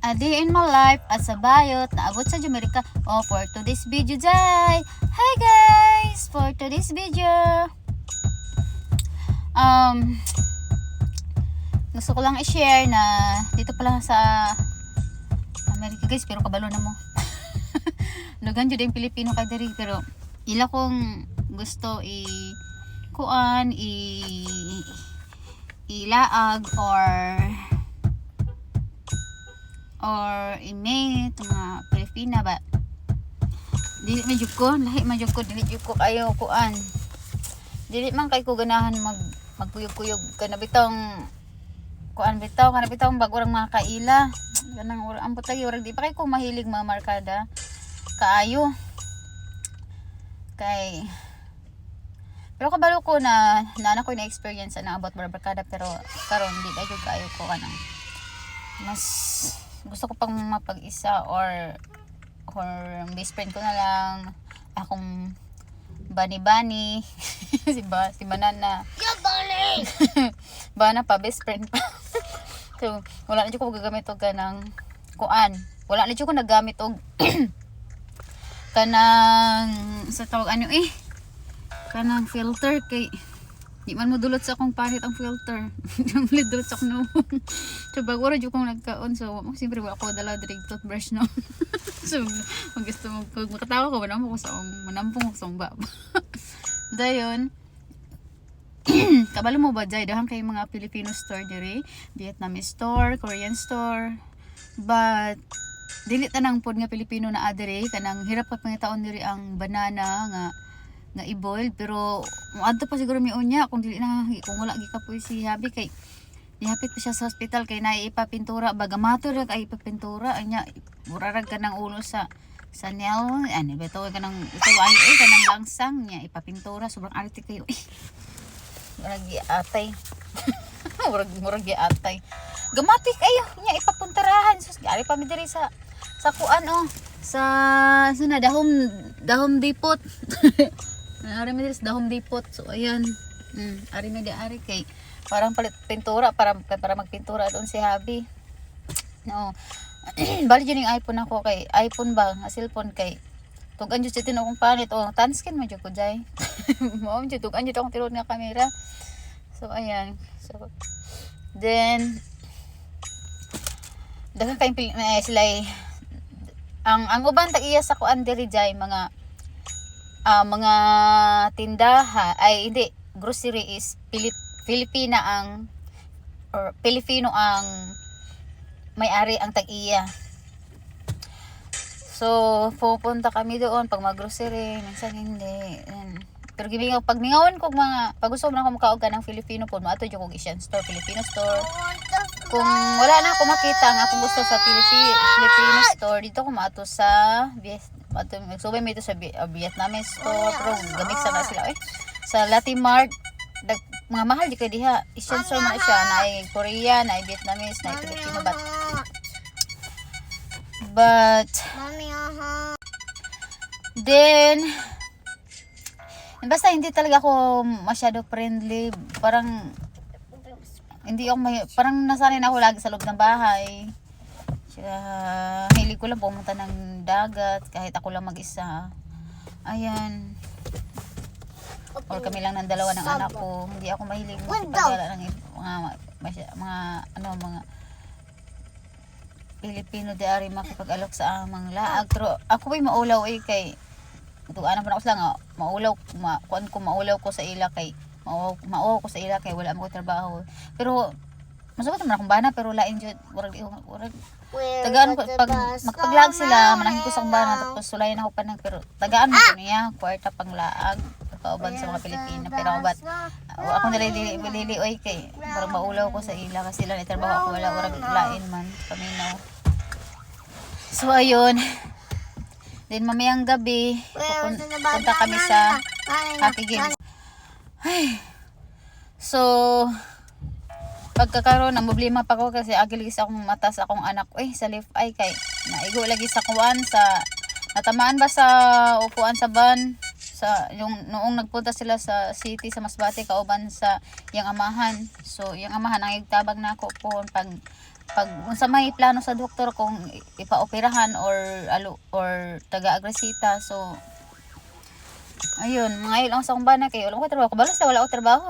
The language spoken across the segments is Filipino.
A day in my life as a bayot naabot sa Jamaica. Oh, for today's video, Jai. Hi guys, for today's video, gusto ko lang i-share na dito pala sa Amerika guys, pero kabalo na mo. Lugan jud yung Pilipino kay diri, pero ila kong gusto kuan ilaag or imate mga Pilipina ba. Dili medyo ko, lahi medyo ko, dili ko kayo kuan. Dili man kay ko ganahan magkuyog-kuyog kanabitong kuan bitaw kanabitong bag urang mga kaila. Ganang urang ambot lagi urang di pa kay ko mahilig mga markada kaayo. Kay pero kabalo ko na ko na experience na about barkada, pero karon di na jud kaayo ko kanang mas gusto ko pang mapag-isa or best friend ko na lang akong bani si Banana. Bana pa best friend pa. So wala na jud ko gagamit og kanang kuan. Wala na jud ko nagamit og kanang sa tawag kanang filter kay di man mo dulot sa akong panit ang filter. Di dulot sa akong no. So bago ra jud kong nagkaon, so siyempre wala ko dala direct toothbrush no. So mag gusto mo makatawa ko manamo ko sa manampong ko sa baba. Dayon kabalo mo ba jay dahan kay mga Filipino store diri, Vietnamese store, Korean store, but dili tanang pod nga Pilipino na adere kanang hirap pa pangitaon diri ang banana nga i-boil, pero adto pa siguro mi unya kung dili na kung wala gikapoy si Habi kay nihapit pa siya sa hospital kay naipapintura bagamato ra kay ipapintura anya murarag ka ng ulo sa nail ani beto ka ng ito ay kanang langsang niya ipapintura sobrang arte kayo murag giatay murag giatay gamati kayo niya ipapuntarahan sus gari pa mi diri sa kuan sa dahom dipot. Ari mi sa dahom dipot, so ayan ari mi ari kay parang palit pintura para magpintura doon si Habi no. Bali dyan yung iPhone ako kay iPhone ba nga cellphone kay tugan jud siya akong panit touchscreen man jud ko jay. Mao jud tugan jud akong tinuod nga camera, so ayan. So then daghang kay sila ang uban tag-iya sa kuan diri jay mga tindahan ay hindi grocery is Pilipino ang may-ari ang tag-iya. So pupunta kami doon pag mag-grocery, minsan hindi. Pero pag mingawan ko pag gusto mo na ako makaog ng Filipino po, maato jud kog Asian store, Filipino store. Kung wala na ako makita nga kung gusto sa Filipino store, dito ko maato sa magsubay mo ito sa Vietnamese store, pero gamit sa sila sa Latimart mga mahal di kay diha. Asian store man siya, na Korean, na Vietnamese, na Filipino, but then basta hindi talaga ako masyado friendly, parang hindi ako parang nasanay na ako lagi sa loob ng bahay. Hilig ko lang pumunta ng dagat kahit ako lang mag-isa. Ayan. Or kami lang ng dalawa ng anak ko. Hindi ako mahilig magpagala ng mga Pilipino di ari makipag-alok sa amang laag. Pero ako ay maulaw kay tuanan pa na ko sila maulaw maulaw ko sa ila kay mao ko sa ila kay wala mo trabaho. Pero masugot naman akong bana, pero lain jud urag tagaan ko pag magpaglag sila manangin ko sa akong bana tapos sulayan ako pa pero tagaan mo ko niya kwarta pang laag kauban sa mga Pilipino. Pero bat ako nilili oy kay parang maulaw ko sa ila kasi sila ni trabaho ako wala urag lain man paminaw. So ayun, then mamayang gabi punta kami sa Happy Games. Ay, so pagkakaroon ng problema pa ko kasi agiligis akong mata sa akong anak sa left eye kay naigo lagi sa kuwan sa natamaan ba sa upuan sa van sa yung noong nagpunta sila sa city sa Masbate kauban sa yang amahan. So yang amahan ang igtabag na ako po pag pag unsa may plano sa doktor kung ipaoperahan or taga-agresita. So ayun, mga ilang sa akong bana kay wala ko trabaho. Kabalos na wala ko trabaho.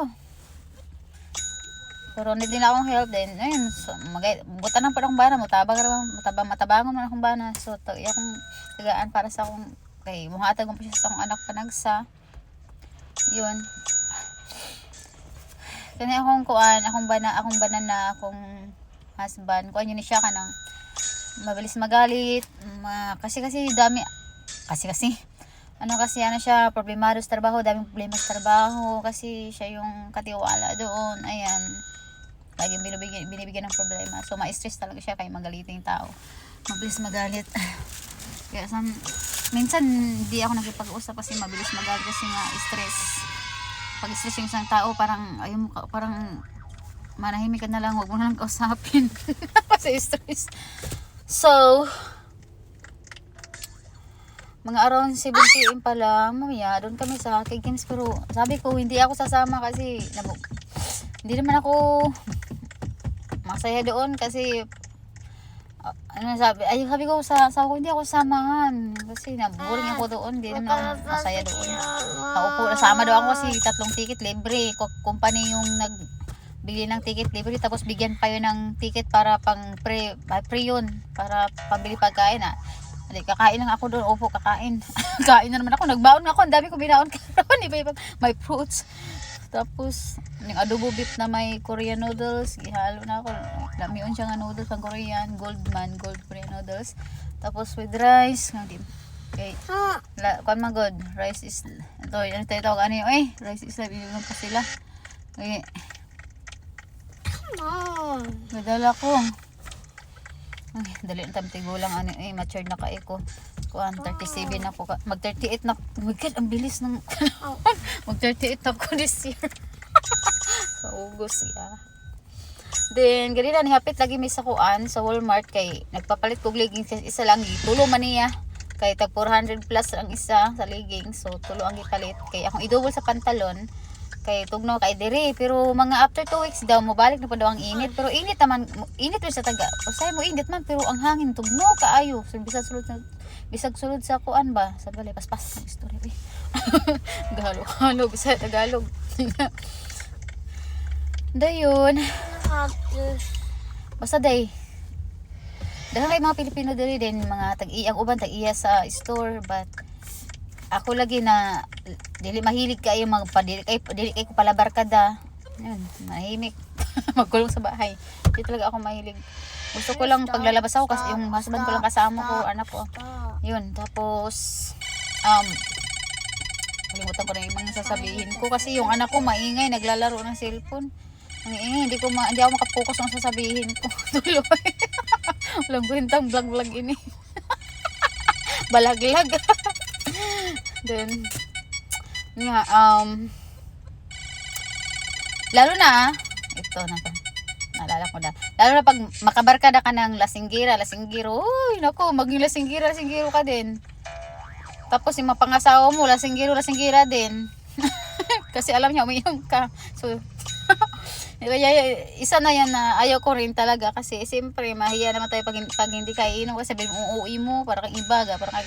Pero hindi din akong help din. Ayun, so, buta na pa akong bana, matabangon man akong bana. So akong tagaan para sa akong kay muhatag mo pa siya sa akong anak panagsa. Yun. Kani akong banana, akong husband. Kuan yun siya kanang mabilis magalit. Kasi dami ano siya, problemado sa trabaho, daming problema sa trabaho kasi siya yung katiwala doon. Ayan. Laging binibigyan ng problema. So ma-stress talaga siya kay magaliting tao. Mabilis magalit. Kaya minsan hindi ako nagkipag-usap kasi mabilis magalit kasi nga stress. Pag stress yung isang tao, parang parang manahimik ka na lang, huwag mo na lang kausapin. Kasi stress. So mga around 7 PM pa lang, mamaya doon kami sa Kid Games. Pero sabi ko hindi ako sasama kasi hindi naman ako masaya doon kasi sabi ko sa ko hindi ako samahan kasi boring ako doon, hindi naman ako masaya doon. Sama daw ako kasi 3 ticket libre, company yung nagbili ng ticket libre, tapos bigyan pa yun ng ticket para pang pre yun, para pambili pagkain. Kakain lang ako doon. Opo, kakain. Kain na naman ako. Nagbaon ako. Ang dami ko binaon karon. May fruits. Tapos, yung adobo beef na may Korean noodles. Ihalo na ako. Lamion siya nga noodles pang Korean. Gold Korean noodles. Tapos with rice. Okay. Kuan man good. Rice is, ito, ano tayo ano yun? Rice is life. Iyon pa sila. Okay. Nadala ko. Ay, dali na tayo tigulang matured na kayo ko. Kuan 37 ako, mag 38 na. Oh my god, ang bilis ng mag 38 ako this year. Sa August Then ganina ni hapit lagi may sa kuan sa Walmart kay nagpapalit kog leggings isa lang tulo man niya. Kay tag 400 plus ang isa sa leggings, so tulo ang gipalit. Kay akong idouble sa pantalon. Kay tugno kay diri, pero mga after 2 weeks daw mobalik na pa daw ang init. Pero init naman, init rin sa taga usay mo init man, pero ang hangin tugno kaayo. So bisag sulod sa kuan ba sa balay paspas ng istorya Galo bisag Tagalog. Dayon basta day dahil kay mga Pilipino diri din mga tag-iyang uban tag-iya sa store, but ako lagi na dili mahilig kayo dili kay ko palabar kada. Yun, mahimik. Magkulong sa bahay. Hindi talaga ako mahilig. Gusto ko lang paglalabas ako kasi yung husband ko lang kasama ko, anak ko. Yun, tapos kalimutan ko na yung mga sasabihin ko kasi yung anak ko maingay, naglalaro ng cellphone. Ang ingay, hindi ako makapokus ng sasabihin ko. Tuloy. Walang kwentang vlog ini. Balaglag. Then nga lalo na ito na to. Naalala ko na. Lalo na pag makabarkada ka ng lasinggiro. Uy, naku, maging lasinggiro ka din. Tapos yung mapangasawa mo, lasinggiro-lasingira din. Kasi alam niya, umiinom ka. So, isa na yan na ayaw ko rin talaga. Kasi siyempre, mahiya naman tayo pag hindi ka iinom. Kasi sabihin mo, uuwi mo, parang ibaga. Parang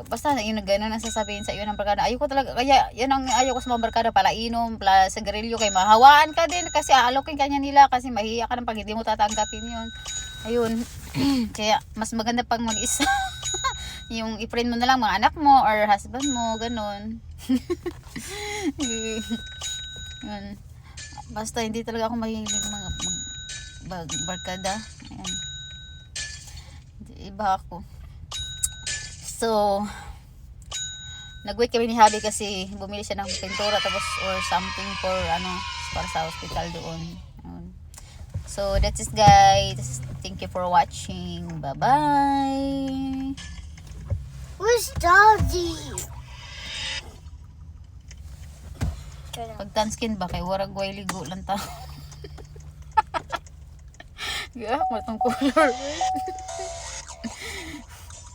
basta yun gano'n ang sasabihin sa iyo ng barkada. Ayoko talaga, kaya yan ang ayoko sa mga barkada, palainom, sigarilyo, kay mahawaan ka din kasi aalokin ka niya nila kasi mahiya ka ng pag hindi mo tatanggapin yun. Ayun. Kaya mas maganda pag mag-isa. Yung i-friend mo na lang mga anak mo or husband mo, gano'n. Yun. Basta hindi talaga ako mahilig mga barkada. Ayan. Iba ako. So, nag-wait kami ni Habi kasi bumili siya ng pintura tapos or something para sa hospital doon. So, that's it guys. Thank you for watching. Bye-bye. Where's Daddy? Pag tanskin ba kay warag way ligo lang ta. Gak matong color.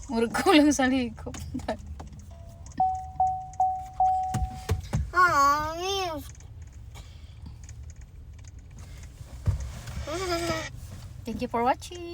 Murag ko lang sa ligo. Thank you for watching.